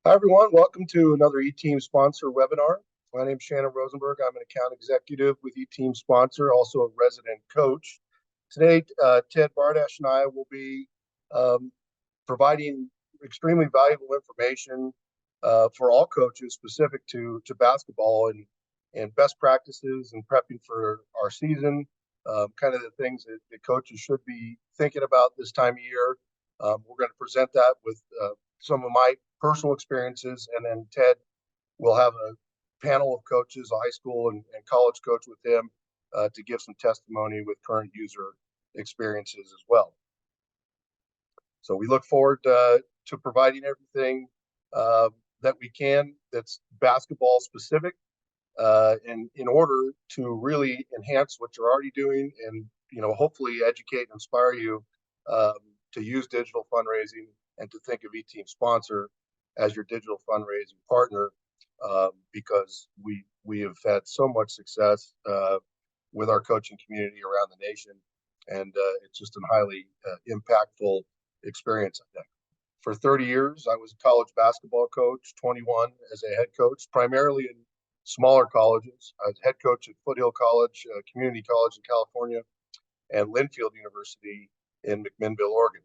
Hi, everyone. Welcome to another eTeam sponsor webinar. My name is Shannon Rosenberg. I'm an account executive with eTeam sponsor, also a resident coach. Today, Ted Bardash and I will be providing extremely valuable information for all coaches specific to basketball and best practices and prepping for our season, kind of the things that coaches should be thinking about this time of year. We're going to present that with some of my personal experiences, and then Ted will have a panel of coaches, a high school and college coach with him to give some testimony with current user experiences as well. So we look forward to providing everything that we can that's basketball specific, and in order to really enhance what you're already doing and hopefully educate and inspire you to use digital fundraising and to think of eTeam sponsor as your digital fundraising partner, because we have had so much success with our coaching community around the nation, and it's just a highly impactful experience, I think. For 30 years, I was a college basketball coach, 21 as a head coach, primarily in smaller colleges. I was head coach at Foothill College, community college in California, and Linfield University in McMinnville, Oregon.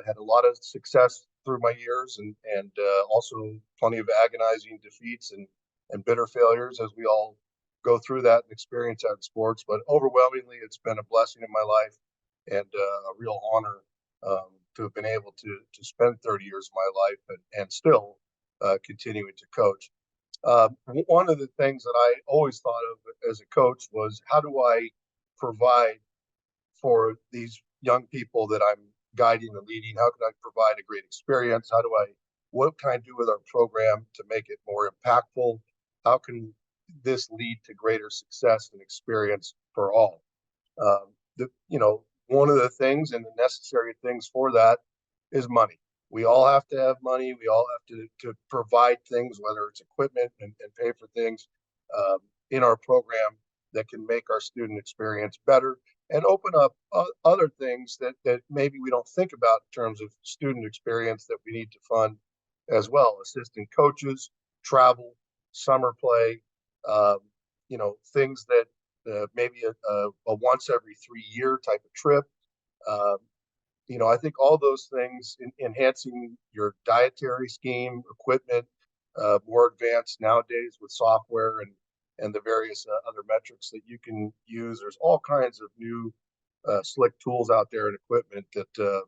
Had a lot of success through my years, and also plenty of agonizing defeats and bitter failures as we all go through that and experience that in sports. But overwhelmingly, it's been a blessing in my life and a real honor to have been able to spend 30 years of my life and still continuing to coach. One of the things that I always thought of as a coach was, how do I provide for these young people that I'm guiding and leading? How can I provide a great experience? What can I do with our program to make it more impactful? How can this lead to greater success and experience for all? One of the things and the necessary things for that is money. We all have to have money. We all have to provide things, whether it's equipment and pay for things in our program that can make our student experience better and open up other things that maybe we don't think about in terms of student experience that we need to fund as well. Assistant coaches, travel, summer play, things that maybe a once every 3 year type of trip. I think all those things, enhancing your dietary scheme, equipment, more advanced nowadays with software and the various other metrics that you can use. There's all kinds of new slick tools out there and equipment that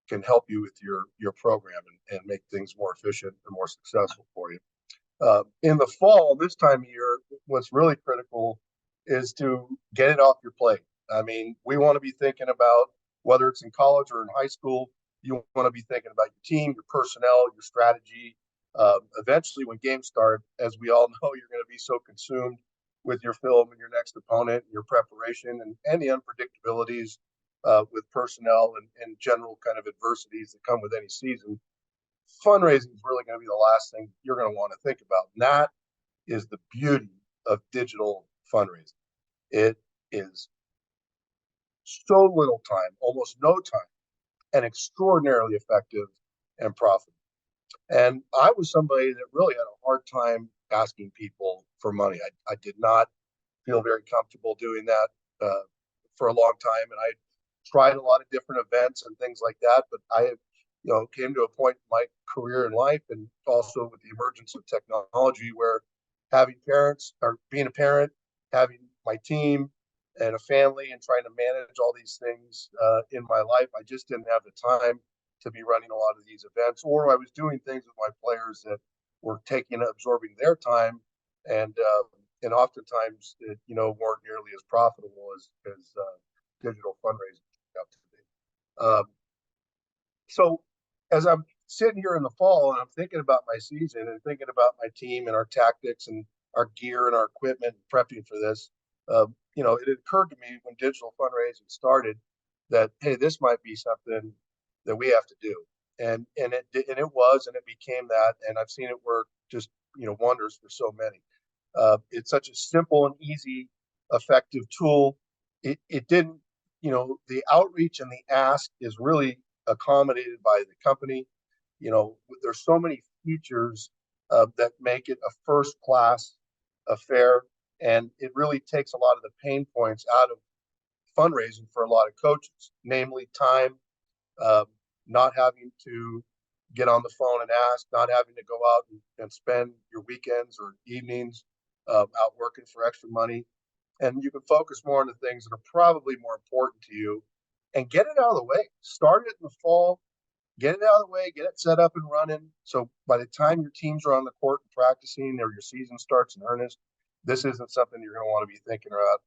can help you with your program and make things more efficient and more successful for you. In the fall, this time of year, what's really critical is to get it off your plate. I mean, we want to be thinking about, whether it's in college or in high school, you want to be thinking about your team, your personnel, your strategy. Eventually, when games start, as we all know, you're going to be so consumed with your film and your next opponent, and your preparation, and the unpredictabilities with personnel and general kind of adversities that come with any season. Fundraising is really going to be the last thing you're going to want to think about. And that is the beauty of digital fundraising. It is so little time, almost no time, and extraordinarily effective and profitable. And I was somebody that really had a hard time asking people for money. I did not feel very comfortable doing that for a long time. And I tried a lot of different events and things like that. But I came to a point in my career and life, and also with the emergence of technology, where having parents, or being a parent, having my team and a family, and trying to manage all these things in my life, I just didn't have the time to be running a lot of these events, or I was doing things with my players that were absorbing their time, and oftentimes weren't nearly as profitable as digital fundraising turned out to be. So as I'm sitting here in the fall and I'm thinking about my season and thinking about my team and our tactics and our gear and our equipment and prepping for this, it occurred to me when digital fundraising started that, hey, this might be something that we have to do. And it was, and it became that. And I've seen it work just, wonders for so many. It's such a simple and easy, effective tool. It didn't, the outreach and the ask is really accommodated by the company. There's so many features that make it a first-class affair, and it really takes a lot of the pain points out of fundraising for a lot of coaches, namely time, um, not having to get on the phone and ask, not having to go out and spend your weekends or evenings out working for extra money. And you can focus more on the things that are probably more important to you and get it out of the way. Start it in the fall, get it out of the way, get it set up and running. So by the time your teams are on the court and practicing or your season starts in earnest, this isn't something you're going to want to be thinking about,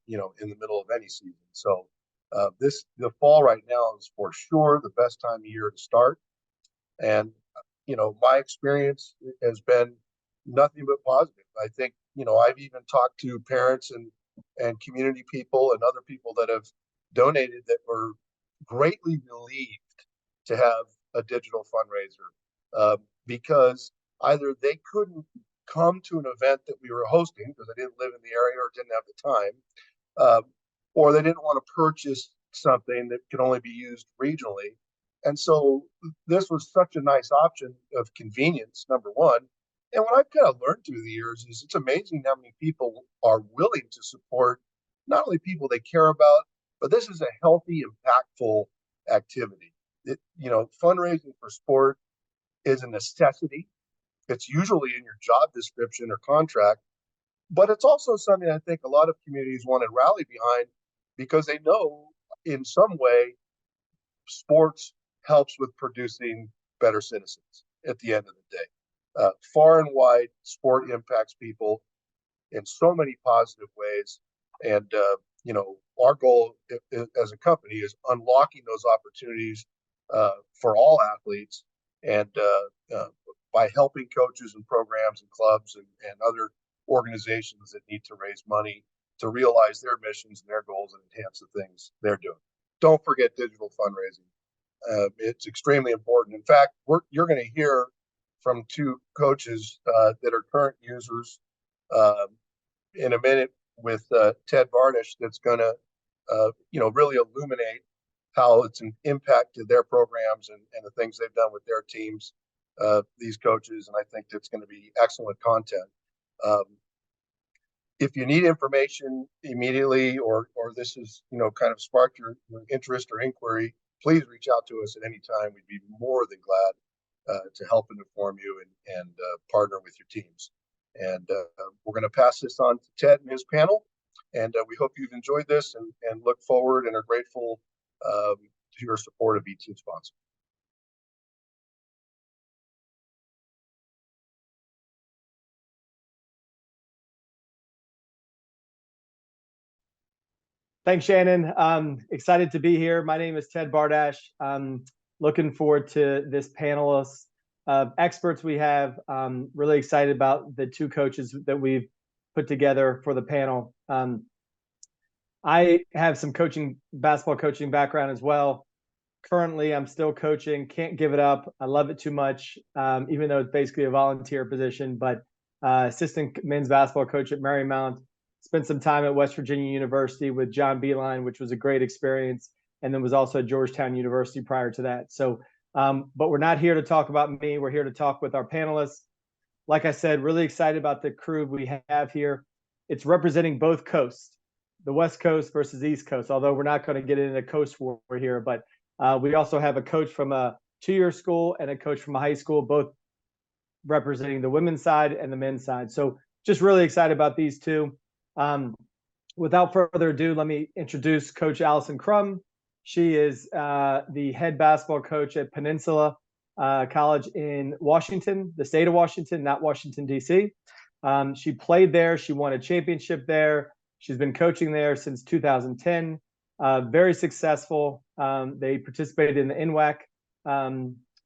in the middle of any season. So the fall right now is for sure the best time of year to start. And, my experience has been nothing but positive. I think, I've even talked to parents and community people and other people that have donated that were greatly relieved to have a digital fundraiser because either they couldn't come to an event that we were hosting because they didn't live in the area or didn't have the time, or they didn't want to purchase something that could only be used regionally. And so this was such a nice option of convenience, number one. And what I've kind of learned through the years is it's amazing how many people are willing to support not only people they care about, but this is a healthy, impactful activity. Fundraising for sport is a necessity. It's usually in your job description or contract, but it's also something I think a lot of communities want to rally behind because they know in some way sports helps with producing better citizens at the end of the day. Far and wide, sport impacts people in so many positive ways. And, our goal as a company is unlocking those opportunities for all athletes and by helping coaches and programs and clubs and other organizations that need to raise money to realize their missions and their goals and enhance the things they're doing. Don't forget digital fundraising. It's extremely important. In fact, you're going to hear from two coaches that are current users in a minute with Ted Varnish that's going to, really illuminate how it's an impact to their programs and the things they've done with their teams, these coaches. And I think that's going to be excellent content. If you need information immediately or this is, kind of sparked your interest or inquiry, please reach out to us at any time. We'd be more than glad to help and inform you and partner with your teams. And we're going to pass this on to Ted and his panel. And we hope you've enjoyed this and look forward and are grateful to your support of each sponsor. Thanks, Shannon. Excited to be here. My name is Ted Bardash. Looking forward to this panel of experts we have. Really excited about the two coaches that we've put together for the panel. I have some basketball coaching background as well. Currently, I'm still coaching. Can't give it up. I love it too much, even though it's basically a volunteer position. But assistant men's basketball coach at Marymount. Spent some time at West Virginia University with John Beeline, which was a great experience, and then was also at Georgetown University prior to that. So, but we're not here to talk about me. We're here to talk with our panelists. Like I said, really excited about the crew we have here. It's representing both coasts, the West Coast versus East Coast, although we're not going to get into a coast war here. But we also have a coach from a two-year school and a coach from a high school, both representing the women's side and the men's side. So just really excited about these two. Without further ado, let me introduce Coach Allison Crum. She is the head basketball coach at Peninsula College in Washington, the state of Washington, not Washington, D.C. She played there. She won a championship there. She's been coaching there since 2010. Very successful. They participated in the NWAC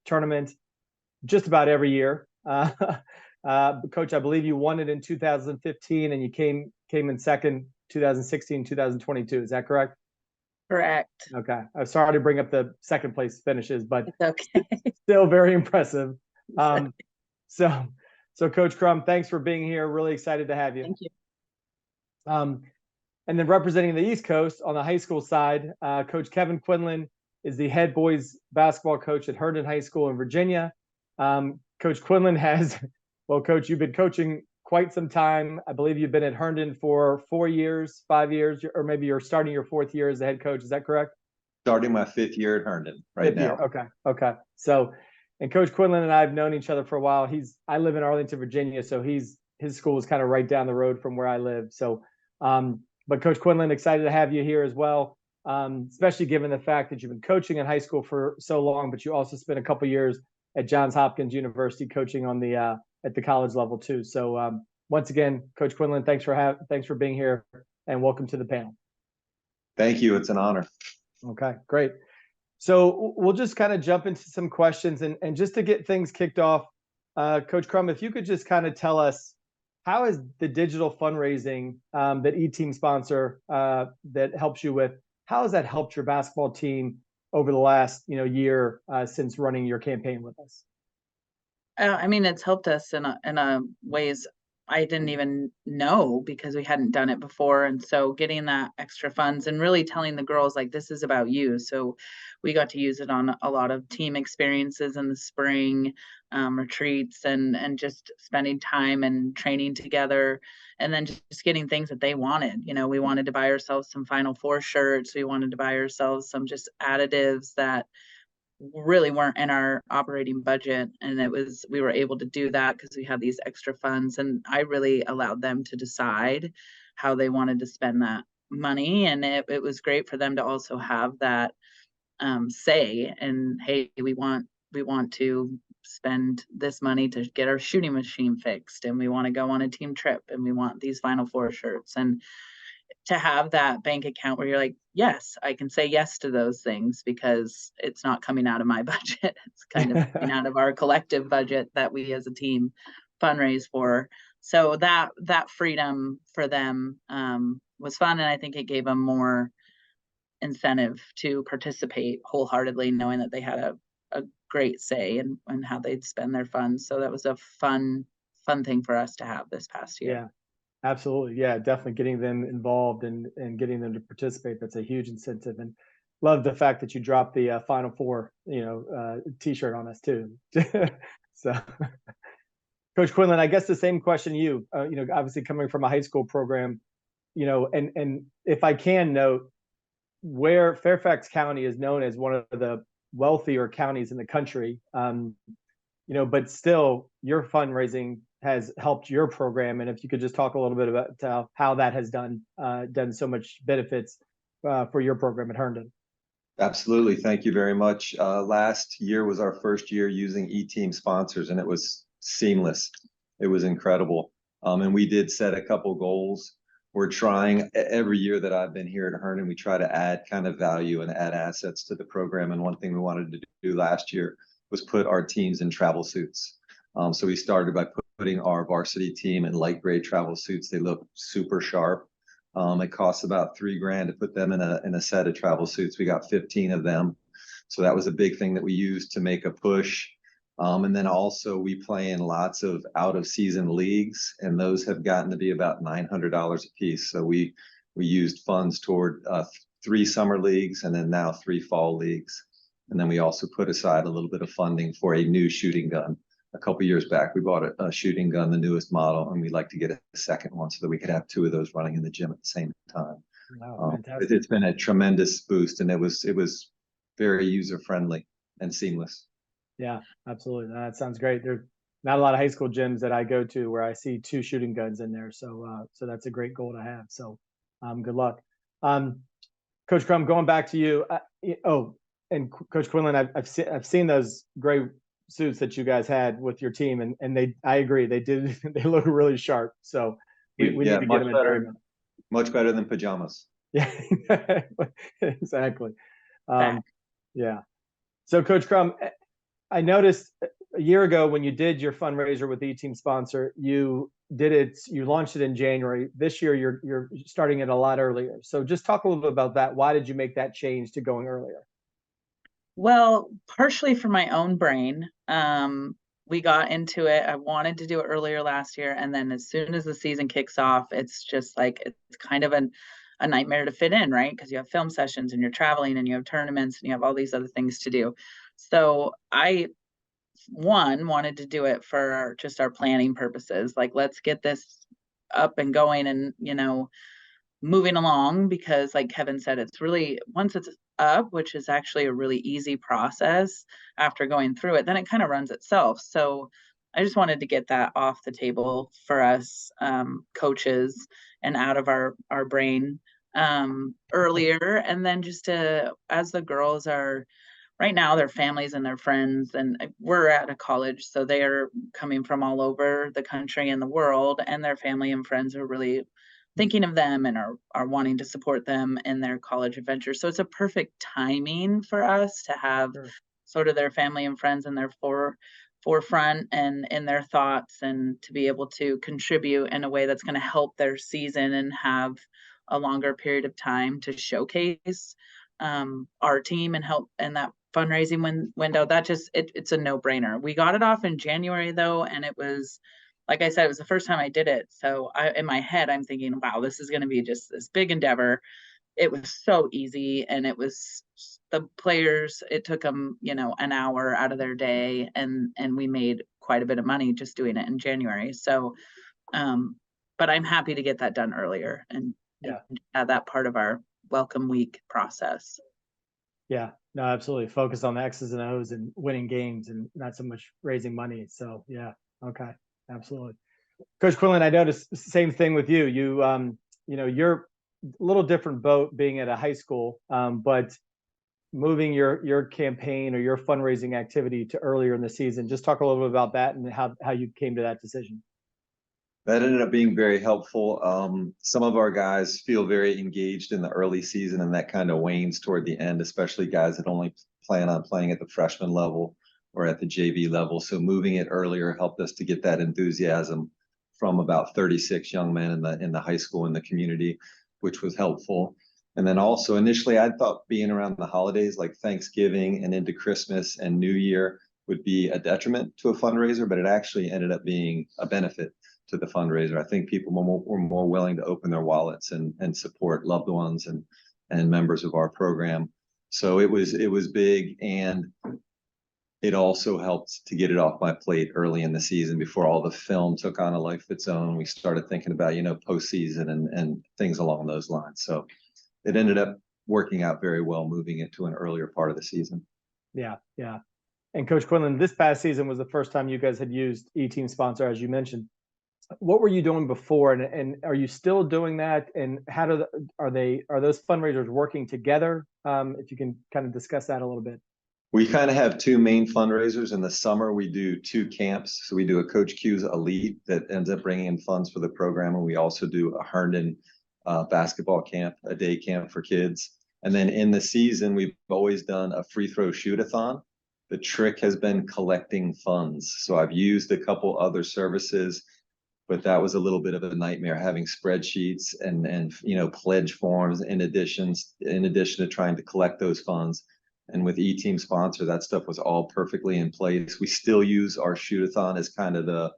tournament just about every year. Coach, I believe you won it in 2015 and you came in second 2016, 2022. Is that correct? Correct. Okay. I'm sorry to bring up the second place finishes, but it's okay. Still very impressive. So Coach Crum, thanks for being here. Really excited to have you. Thank you. And then representing the East Coast on the high school side, Coach Kevin Quinlan is the head boys basketball coach at Herndon High School in Virginia. Coach Quinlan has, well, Coach, you've been coaching quite some time. I believe you've been at Herndon for 4 years, 5 years, or maybe you're starting your fourth year as the head coach. Is that correct? Starting my fifth year at Herndon right Fifth year. now. Okay. Okay. So, and Coach Quinlan and I have known each other for a while. I live in Arlington, Virginia, so his school is kind of right down the road from where I live. So, but Coach Quinlan, excited to have you here as well, especially given the fact that you've been coaching in high school for so long, but you also spent a couple years at Johns Hopkins University coaching on the at the college level too. So, once again, Coach Quinlan, thanks for being here, and welcome to the panel. Thank you. It's an honor. Okay, great. So we'll just kind of jump into some questions, and just to get things kicked off, Coach Crum, if you could just kind of tell us, how is the digital fundraising that E-Team sponsor that helps you with, how has that helped your basketball team over the last year since running your campaign with us? I mean, it's helped us in a ways I didn't even know, because we hadn't done it before. And so getting that extra funds and really telling the girls, like, this is about you. So we got to use it on a lot of team experiences in the spring, retreats, and just spending time and training together, and then just getting things that they wanted. We wanted to buy ourselves some Final Four shirts. We wanted to buy ourselves some just additives that really weren't in our operating budget, and we were able to do that because we had these extra funds, and I really allowed them to decide how they wanted to spend that money. And it was great for them to also have that say, and hey, we want to spend this money to get our shooting machine fixed, and we want to go on a team trip, and we want these Final Four shirts. And to have that bank account where you're like, yes, I can say yes to those things because it's not coming out of my budget. It's kind of coming out of our collective budget that we as a team fundraise for. So that freedom for them was fun. And I think it gave them more incentive to participate wholeheartedly, knowing that they had a great say in how they'd spend their funds. So that was a fun thing for us to have this past year. Yeah. Absolutely. Yeah, definitely getting them involved and getting them to participate. That's a huge incentive. And love the fact that you dropped the Final Four, t-shirt on us too. So Coach Quinlan, I guess the same question to you, obviously coming from a high school program, and if I can note, where Fairfax County is known as one of the wealthier counties in the country, but still your fundraising has helped your program. And if you could just talk a little bit about how that has done so much benefits for your program at Herndon. Absolutely. Thank you very much. Last year was our first year using E-Team sponsors, and it was seamless. It was incredible. And we did set a couple goals. We're trying every year that I've been here at Herndon, we try to add kind of value and add assets to the program. And one thing we wanted to do last year was put our teams in travel suits. So we started by putting our varsity team in light gray travel suits. They look super sharp. It costs about $3,000 to put them in a set of travel suits. We got 15 of them. So that was a big thing that we used to make a push. And then also we play in lots of out of season leagues, and those have gotten to be about $900 a piece. So we used funds toward 3 summer leagues and then now 3 fall leagues. And then we also put aside a little bit of funding for a new shooting gun. A couple years back, we bought a shooting gun, the newest model, and we'd like to get a second one so that we could have 2 of those running in the gym at the same time. Wow, It's been a tremendous boost, and it was very user friendly and seamless. Yeah, absolutely. That sounds great. There's not a lot of high school gyms that I go to where I see 2 shooting guns in there. So that's a great goal to have. So good luck. Coach Crum, going back to you. And Coach Quinlan, I've seen those gray suits that you guys had with your team, and I agree, they look really sharp. So we need to get them in there. Much better than pajamas. Yeah, exactly. Yeah. So Coach Crum, I noticed a year ago when you did your fundraiser with the E-Team sponsor, you launched it in January. This year you're starting it a lot earlier. So just talk a little bit about that. Why did you make that change to going earlier? Well, partially for my own brain. We got into it. I wanted to do it earlier last year. And then as soon as the season kicks off, it's just like, it's kind of a nightmare to fit in, right? Because you have film sessions and you're traveling and you have tournaments and you have all these other things to do. So I wanted to do it for just our planning purposes. Like, let's get this up and going and, moving along, because like Kevin said, it's really, once it's up, which is actually a really easy process after going through it, then it kind of runs itself. So I just wanted to get that off the table for us, coaches, and out of our brain, earlier. And then just to, as the girls are right now, their families and their friends, and we're at a college, so they are coming from all over the country and the world, and their family and friends are really thinking of them and are wanting to support them in their college adventure. So it's a perfect timing for us to have sort of their family and friends in their forefront and in their thoughts, and to be able to contribute in a way that's going to help their season and have a longer period of time to showcase our team and help in that fundraising window. That just, it's a no-brainer. We got it off in January though, and it was, like I said, it was the first time I did it. So in my head, I'm thinking, wow, this is going to be just this big endeavor. It was so easy, and it was, the players, it took them, an hour out of their day, and we made quite a bit of money just doing it in January. So, but I'm happy to get that done earlier and add that part of our welcome week process. Yeah, no, absolutely. Focus on the X's and O's and winning games, and not so much raising money. So yeah, okay, absolutely. Coach Quinlan, I noticed same thing with you. You're a little different boat being at a high school, but moving your campaign or your fundraising activity to earlier in the season. Just talk a little bit about that and how you came to that decision. That ended up being very helpful. Some of our guys feel very engaged in the early season, and that kind of wanes toward the end, especially guys that only plan on playing at the freshman level or at the JV level. So moving it earlier helped us to get that enthusiasm from about 36 young men in the high school in the community, which was helpful. And then also initially I thought being around the holidays like Thanksgiving and into Christmas and New Year would be a detriment to a fundraiser, but it actually ended up being a benefit to the fundraiser. I think people were more willing to open their wallets and support loved ones and members of our program. So it was big, and it also helped to get it off my plate early in the season before all the film took on a life of its own. We started thinking about, postseason and things along those lines. So it ended up working out very well, moving it to an earlier part of the season. Yeah, yeah. And Coach Quinlan, this past season was the first time you guys had used E-Team Sponsor, as you mentioned. What were you doing before, and are you still doing that? And how are those fundraisers working together? If you can kind of discuss that a little bit. We kind of have two main fundraisers. In the summer, we do two camps. So we do a Coach Q's Elite that ends up bringing in funds for the program, and we also do a Herndon basketball camp, a day camp for kids. And then in the season, we've always done a free throw shoot-a-thon. The trick has been collecting funds. So I've used a couple other services, but that was a little bit of a nightmare, having spreadsheets and pledge forms in addition to trying to collect those funds. And with E-Team Sponsor, that stuff was all perfectly in place. We still use our shoot-a-thon as kind of the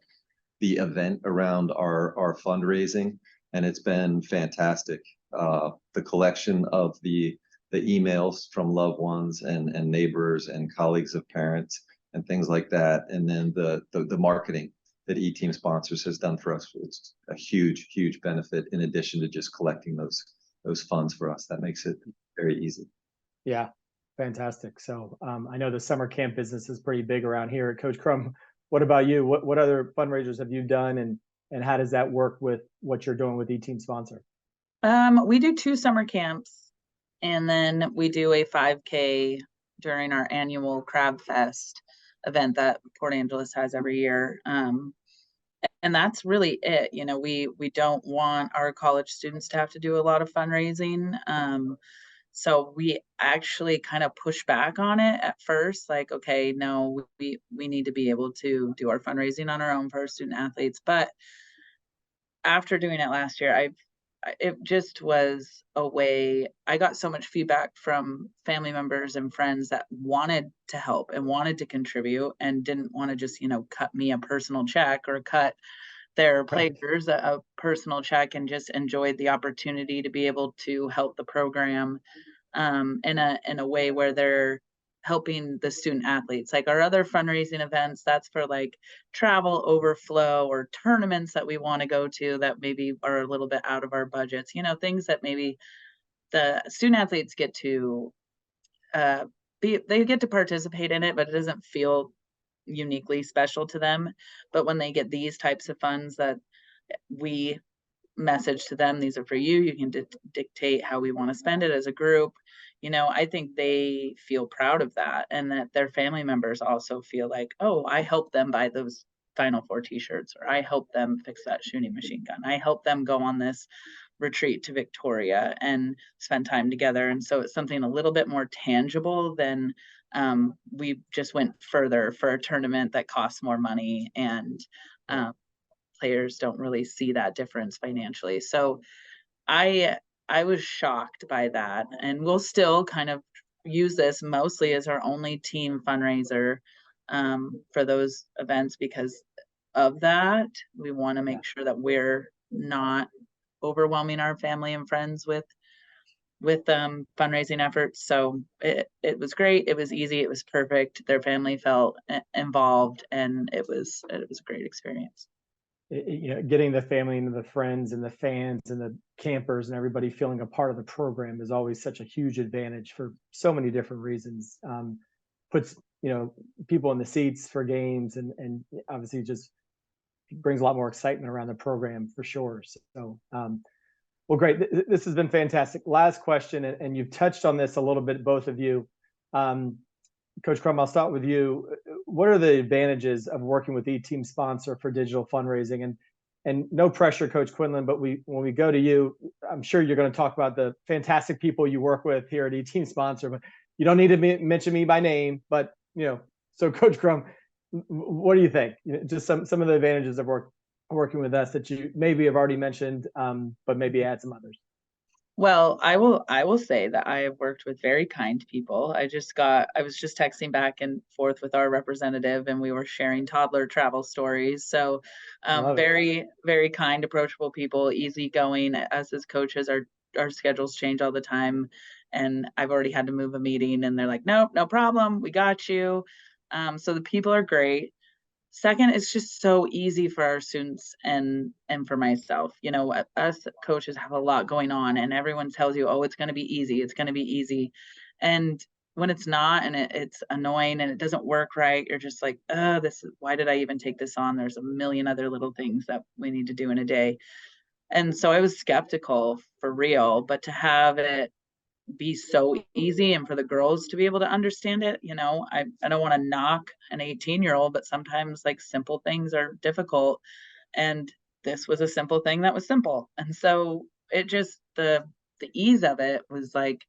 event around our fundraising, and it's been fantastic. The collection of the emails from loved ones and neighbors and colleagues of parents and things like that, and then the marketing that E-Team Sponsors has done for us. It's a huge benefit in addition to just collecting those funds for us. That makes it very easy. Yeah, fantastic. So I know the summer camp business is pretty big around here. Coach Crum, what about you? What other fundraisers have you done, and how does that work with what you're doing with E-Team Sponsor? We do 2 summer camps, and then we do a 5K during our annual Crab Fest event that Port Angeles has every year. And that's really it. We don't want our college students to have to do a lot of fundraising. So we actually kind of push back on it at first, like, okay, no, we need to be able to do our fundraising on our own for our student athletes. But after doing it last year, it just was a way. I got so much feedback from family members and friends that wanted to help and wanted to contribute and didn't want to just, cut me a personal check or cut their players a personal check, and just enjoyed the opportunity to be able to help the program in a way where they're helping the student athletes. Like our other fundraising events, that's for like travel overflow or tournaments that we want to go to that maybe are a little bit out of our budgets, things that maybe the student athletes get to they get to participate in it, but it doesn't feel uniquely special to them. But when they get these types of funds that we message to them, these are for you, you can dictate how we want to spend it as a group. I think they feel proud of that, and that their family members also feel like, oh, I helped them buy those Final Four t-shirts, or I helped them fix that shooting machine gun, I helped them go on this retreat to Victoria and spend time together. And so it's something a little bit more tangible than we just went further for a tournament that costs more money, and players don't really see that difference financially. So I was shocked by that, and we'll still kind of use this mostly as our only team fundraiser for those events because of that. We want to make sure that we're not overwhelming our family and friends with fundraising efforts. So it was great. It was easy. It was perfect. Their family felt involved, and it was a great experience. Getting the family and the friends and the fans and the campers and everybody feeling a part of the program is always such a huge advantage for so many different reasons. Puts people in the seats for games, and obviously just brings a lot more excitement around the program for sure. So well, great. This has been fantastic. Last question, and you've touched on this a little bit, both of you. Coach Crum, I'll start with you. What are the advantages of working with eTeam Sponsor for digital fundraising? And no pressure, Coach Quinlan, but when we go to you, I'm sure you're going to talk about the fantastic people you work with here at eTeam Sponsor, but you don't need to mention me by name. But so Coach Crum, what do you think? Just some of the advantages of working with us that you maybe have already mentioned, but maybe add some others. Well, I will say that I have worked with very kind people. I was just texting back and forth with our representative, and we were sharing toddler travel stories. So very, very kind, approachable people, easygoing. Us as coaches, our schedules change all the time. And I've already had to move a meeting, and they're like, nope, no problem. We got you. So the people are great. Second, it's just so easy for our students and for myself. Us coaches have a lot going on, and everyone tells you, oh, it's going to be easy. It's going to be easy. And when it's not, and it's annoying and it doesn't work right, you're just like, oh, why did I even take this on? There's a million other little things that we need to do in a day. And so I was skeptical for real, but to have it be so easy and for the girls to be able to understand it, I don't want to knock an 18-year-old, but sometimes like simple things are difficult, and this was a simple thing that was simple. And so it just the ease of it was like,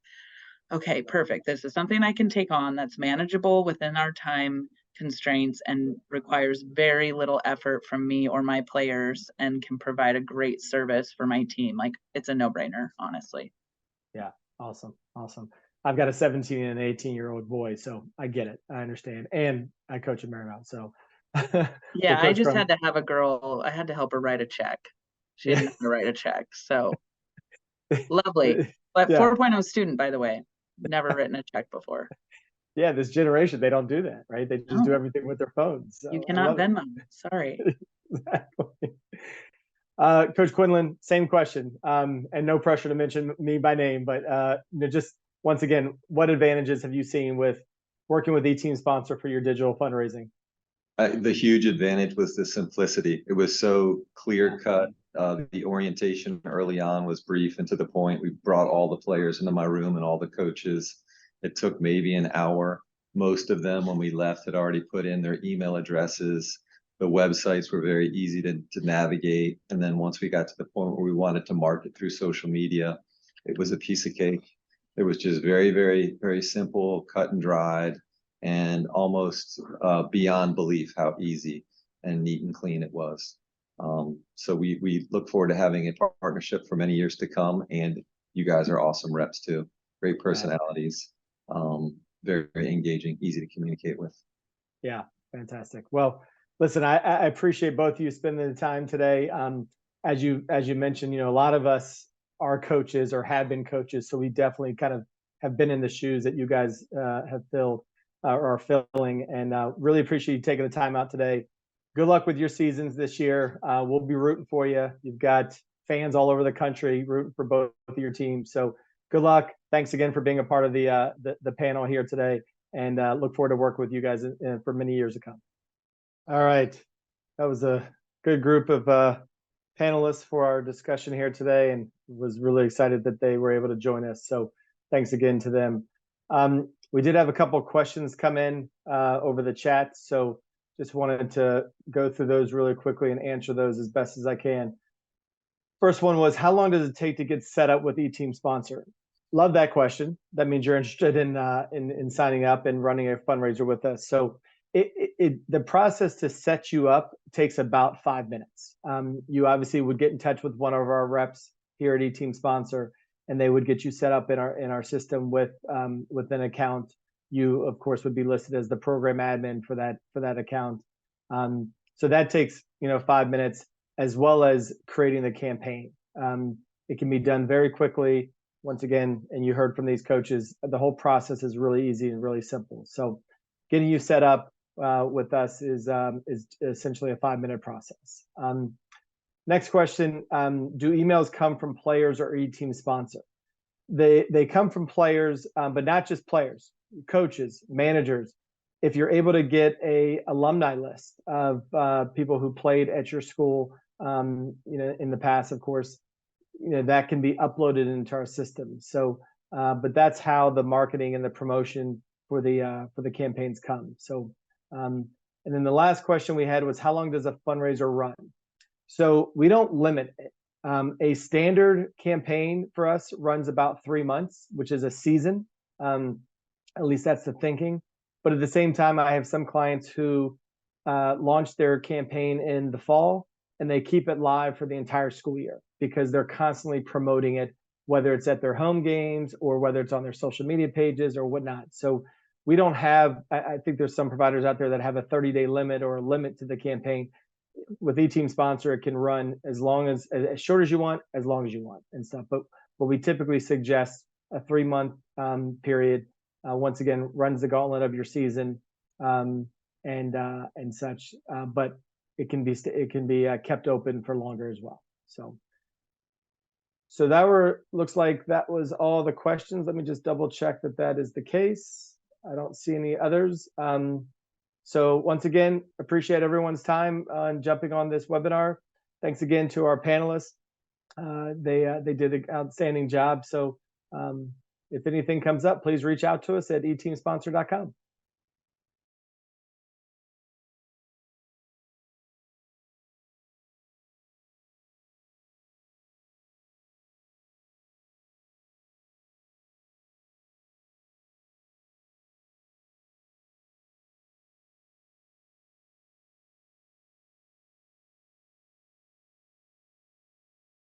okay, perfect, this is something I can take on that's manageable within our time constraints and requires very little effort from me or my players, and can provide a great service for my team. Like, it's a no-brainer, honestly. Yeah. Awesome. I've got a 17 and an 18-year-old boy, so I get it. I understand. And I coach at Marymount. So yeah, I just had to have a girl. I had to help her write a check. She didn't know how to write a check. So lovely. But 4.0 student, by the way, never written a check before. Yeah, this generation, they don't do that, right? They just do everything with their phones. So you cannot Venmo. Sorry. Exactly. Coach Quinlan, same question, and no pressure to mention me by name, but just once again, what advantages have you seen with working with eTeam Sponsor for your digital fundraising? The huge advantage was the simplicity. It was so clear cut. The orientation early on was brief and to the point. We brought all the players into my room and all the coaches. It took maybe an hour. Most of them, when we left, had already put in their email addresses. The websites were very easy to navigate. And then once we got to the point where we wanted to market through social media, it was a piece of cake. It was just very, very, very simple, cut and dried, and almost beyond belief how easy and neat and clean it was. So we look forward to having a partnership for many years to come. And you guys are awesome reps too. Great personalities, very, very engaging, easy to communicate with. Yeah, fantastic. Well, listen, I appreciate both of you spending the time today. As you mentioned, a lot of us are coaches or have been coaches, so we definitely kind of have been in the shoes that you guys have filled. are filling. And really appreciate you taking the time out today. Good luck with your seasons this year. We'll be rooting for you. You've got fans all over the country rooting for both of your teams. So good luck. Thanks again for being a part of the panel here today, and look forward to working with you guys for many years to come. All right. That was a good group of panelists for our discussion here today, and was really excited that they were able to join us. So thanks again to them. We did have a couple of questions come in over the chat, so just wanted to go through those really quickly and answer those as best as I can. First one was, how long does it take to get set up with eTeam Sponsor? Love that question. That means you're interested in signing up and running a fundraiser with us. So the process to set you up takes about 5 minutes. You obviously would get in touch with one of our reps here at eTeam Sponsor, and they would get you set up in our system with an account. You of course would be listed as the program admin for that account. So that takes 5 minutes, as well as creating the campaign. It can be done very quickly. Once again, and you heard from these coaches, the whole process is really easy and really simple. So getting you set up with us is essentially a 5-minute process. Next question, do emails come from players or eTeam Sponsor? They come from players, but not just players, coaches, managers. If you're able to get a alumni list of people who played at your school, in the past, of course, that can be uploaded into our system. So, but that's how the marketing and the promotion for the campaigns come. So, and then the last question we had was, how long does a fundraiser run? So we don't limit it. A standard campaign for us runs about 3 months, which is a season. At least that's the thinking. But at the same time, I have some clients who launch their campaign in the fall, and they keep it live for the entire school year because they're constantly promoting it, whether it's at their home games or whether it's on their social media pages or whatnot. So we don't have, I think there's some providers out there that have a 30-day limit or a limit to the campaign. With eTeam Sponsor, it can run as short as you want, as long as you want and stuff. But we typically suggest a 3-month period. Once again, runs the gauntlet of your season and such. But it can be kept open for longer as well. So that looks like that was all the questions. Let me just double check that is the case. I don't see any others. So once again, appreciate everyone's time on jumping on this webinar. Thanks again to our panelists. They did an outstanding job. So if anything comes up, please reach out to us at eteamsponsor.com.